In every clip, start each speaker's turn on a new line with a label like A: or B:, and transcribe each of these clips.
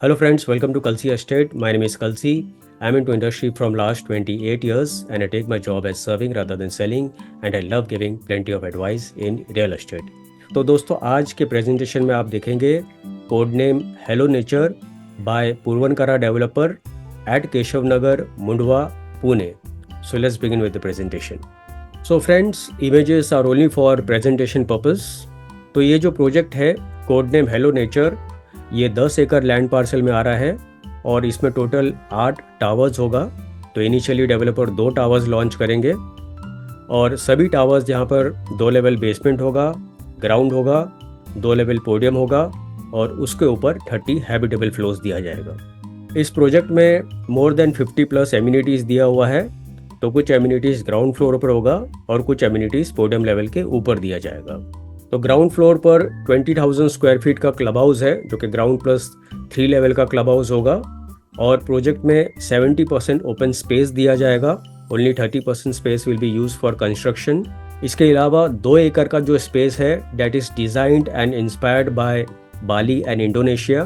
A: Hello friends, welcome to Kalsi Estate. My name is Kalsi. I'm into industry from last 28 years and I take my job as serving rather than selling and I love giving plenty of advice in real estate. तो दोस्तों आज के presentation में आप देखेंगे code name hello nature by Puravankara developer at Keshav Nagar Mundhwa Pune. So let's begin with the presentation. So friends, images are only for presentation purpose. तो ये जो प्रोजेक्ट है कोड नेम हेलो नेचर, ये 10 एकड़ लैंड पार्सल में आ रहा है और इसमें टोटल 8 टावर्स होगा. तो इनिशियली डेवलपर 2 टावर्स लॉन्च करेंगे और सभी टावर्स जहाँ पर 2 लेवल बेसमेंट होगा, ग्राउंड होगा, 2 लेवल पोडियम होगा और उसके ऊपर 30 हैबिटेबल फ्लोर्स दिया जाएगा. इस प्रोजेक्ट में मोर देन 50+ एमिनिटीज़ दिया हुआ है. तो कुछ एमिनिटीज़ ग्राउंड फ्लोर पर होगा और कुछ एमिनिटीज़ पोडियम लेवल के ऊपर दिया जाएगा. तो ग्राउंड फ्लोर पर 20,000 स्क्वायर फीट का क्लब हाउस है जो कि ग्राउंड प्लस 3 लेवल का क्लब हाउस होगा और प्रोजेक्ट में 70% ओपन स्पेस दिया जाएगा. Only 30% space will be use for construction. इसके अलावा 2 एकड़ का जो स्पेस है that is designed and inspired by Bali and Indonesia.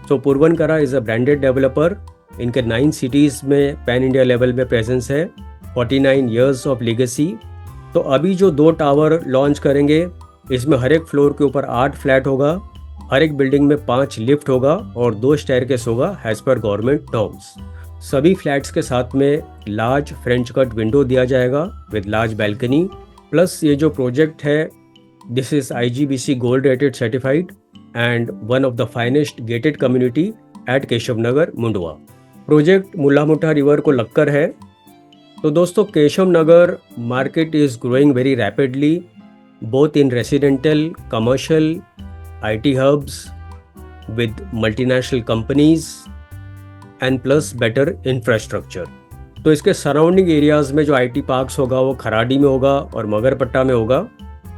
A: तो पूर्वनकरा इज अ ब्रांडेड डेवलपर. इनके 9 सिटीज़ में पैन इंडिया लेवल में प्रेजेंस है. 49 ईयर्स ऑफ लीगेसी. तो अभी जो 2 टावर लॉन्च करेंगे इसमें हर एक फ्लोर के ऊपर 8 फ्लैट होगा, हर एक बिल्डिंग में 5 लिफ्ट होगा और 2 स्टेयरकेस होगा एज पर गवर्नमेंट नॉर्म्स. सभी फ्लैट्स के साथ में लार्ज फ्रेंच कट विंडो दिया जाएगा विद लार्ज बैल्कनी. प्लस ये जो प्रोजेक्ट है this is IGBC gold rated certified and one of the finest gated community at Keshav Nagar Mundhwa. Project Mula Mutha river को लगकर है. तो दोस्तों Keshav Nagar market is growing very rapidly both in residential, commercial, IT hubs with multinational companies and plus better infrastructure. तो इसके surrounding areas में जो IT parks होगा वो खराडी में होगा और मगरपट्टा में होगा.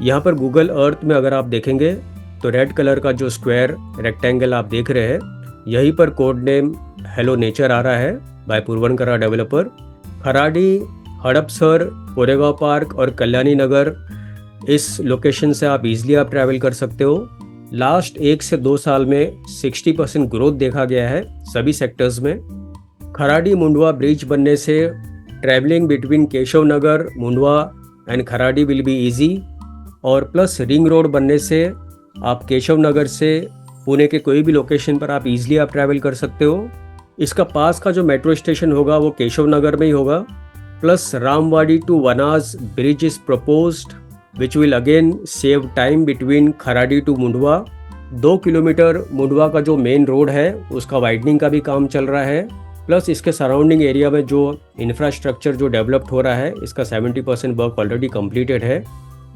A: यहाँ पर गूगल अर्थ में अगर आप देखेंगे तो रेड कलर का जो स्क्वायर रेक्टेंगल आप देख रहे हैं यहीं पर कोड नेम हेलो नेचर आ रहा है by Puravankara developer. Kharadi, Hadapsar, Koregaon park और कल्याणी नगर इस लोकेशन से आप ट्रैवल कर सकते हो. लास्ट 1 से 2 साल में 60% ग्रोथ देखा गया है सभी सेक्टर्स में. खराडी मुंडवा ब्रिज बनने से travelling between Keshav Nagar, Mundhwa and Kharadi will be easy और प्लस रिंग रोड बनने से आप केशव नगर से पुणे के कोई भी लोकेशन पर आप ट्रैवल कर सकते हो. इसका पास का जो मेट्रो स्टेशन होगा वो केशव नगर में ही होगा. Plus Ramwadi to Vanaz bridge is proposed which will again save time between Kharadi to Mundhwa. 2 kilometre Mundhwa का जो मेन रोड है उसका वाइडनिंग का भी काम चल रहा है. प्लस इसके सराउंडिंग एरिया में जो इंफ्रास्ट्रक्चर जो डेवलप्ड हो रहा है इसका 70% वर्क ऑलरेडी कंप्लीटेड है.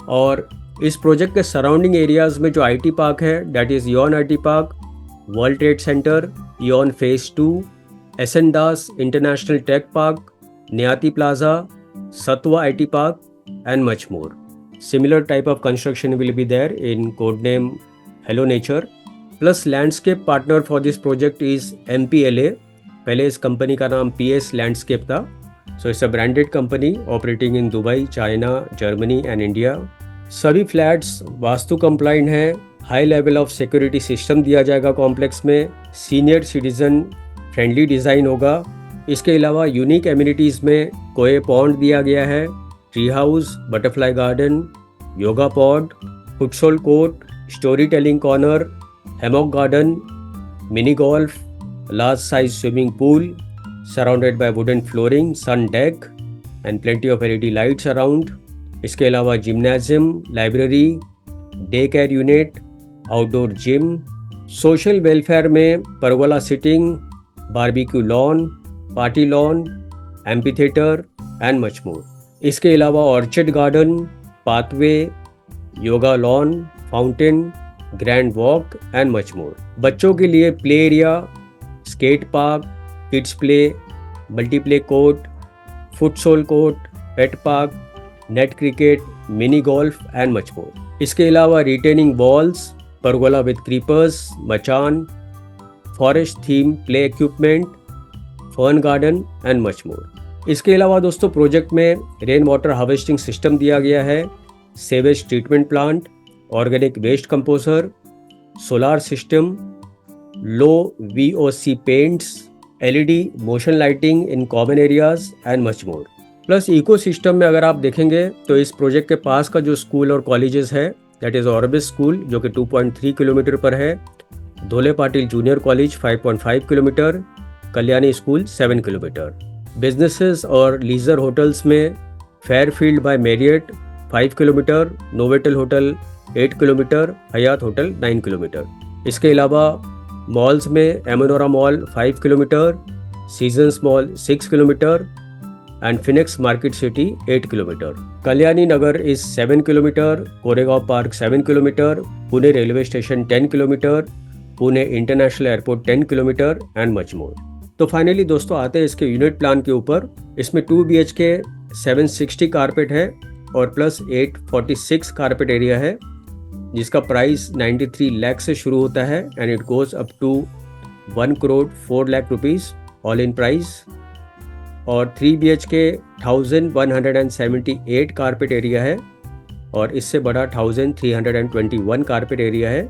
A: और इस प्रोजेक्ट के सराउंडिंग एरियाज़ में जो IT पार्क है that is EON IT park, world trade center, EON phase 2, SN Das international tech park, Niyati plaza, Satva IT park and much more. Similar type of construction will be there in codename Hello Nature. Plus landscape partner for this project is MPLA. पहले इस company का नाम PS Landscape था. So it's a branded company operating in Dubai, China, Germany and India. सभी flats vastu complaint हैं. High level of security system दिया जाएगा complex में. सीनियर सिटीजन फ्रेंडली डिज़ाइन होगा. इसके अलावा यूनिक एमिनिटीज़ में कोए पॉन्ड दिया गया है, tree house, butterfly garden, yoga pod, futsal court, story telling corner, hammock garden, mini golf, large size swimming pool surrounded by wooden flooring, sun deck and plenty of LED lights around. इसके अलावा gymnasium, library, day care unit, outdoor gym. Social welfare में pergola sitting, barbecue lawn, party lawn, amphitheatre and much more. इसके अलावा orchid garden, pathway, yoga lawn, fountain, grand walk and much मोर. बच्चों के लिए play area, skate park, kids play, multiplay court, futsal court, pet park, net cricket, mini golf and much more. इसके अलावा retaining walls, pergola with creepers, मचान, forest theme play equipment, fern garden and much more. इसके अलावा दोस्तों project में rain water harvesting system दिया गया है, sewage treatment plant, organic waste composer, solar system, low VOC paints, LED, motion lighting in common areas and much more. Plus ecosystem में अगर आप देखेंगे तो इस प्रोजेक्ट के पास का जो स्कूल और कॉलेजेस है दैट इज़ ऑर्बिस स्कूल जो कि 2.3 किलोमीटर पर है, Dhole Patil junior college 5.5 kilometre, Kalyani school 7 kilometre. Businesses और लीजर होटल्स में Fairfield by Marriott 5 kilometre, Novotel hotel 8 kilometre, Hyatt hotel 9 kilometre. इसके अलावा मॉल्स में Amanora mall 5 kilometre, seasons mall 6 kilometre and Phoenix Market City 8 kilometer. Kalyani Nagar is 7 kilometer, Koregaon Park 7 kilometer, Pune Railway Station 10 kilometer, Pune International Airport 10 kilometer and much more. तो finally दोस्तों आते हैं इसके unit plan के ऊपर। इसमें 2 BHK 760 carpet है और प्लस 846 कारपेट एरिया है जिसका प्राइस 93 लाख से शुरू होता है and it goes up to 1 crore 4 lakh rupees all in price. और 3 BHK 1178 कारपेट एरिया है और इससे बड़ा 1321 कारपेट एरिया है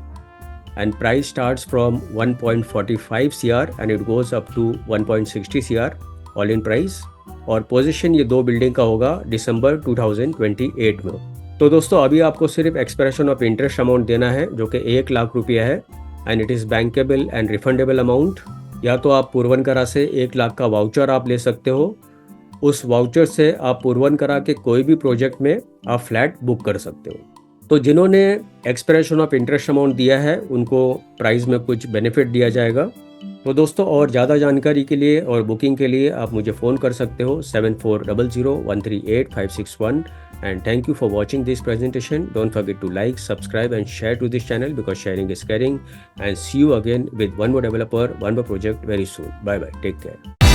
A: and price starts from 1.45 CR and it goes up to 1.60 CR all in price. और पोजीशन ये 2 बिल्डिंग का होगा दिसंबर 2028 में। तो दोस्तों अभी आपको सिर्फ एक्सप्रेशन ऑफ इंटरेस्ट अमाउंट देना है जो कि 1 लाख रुपया है and it is bankable and refundable amount. या तो आप पूर्वन करा से 1 लाख का वाउचर आप ले सकते हो, उस वाउचर से आप पूर्वन करा के कोई भी प्रोजेक्ट में आप फ्लैट बुक कर सकते हो। तो जिन्होंने एक्सप्रेशन ऑफ इंटरेस्ट अमाउंट दिया है उनको प्राइस में कुछ बेनिफिट दिया जाएगा। तो दोस्तों और ज़्यादा जानकारी के लिए और बुकिंग के लिए आप मुझे फ़ोन कर सकते हो 7400138561 and thank you for watching this presentation. Don't forget to like, subscribe and share to this channel because sharing is caring, and see you again with one more developer, one more project very soon. Bye bye. Take care.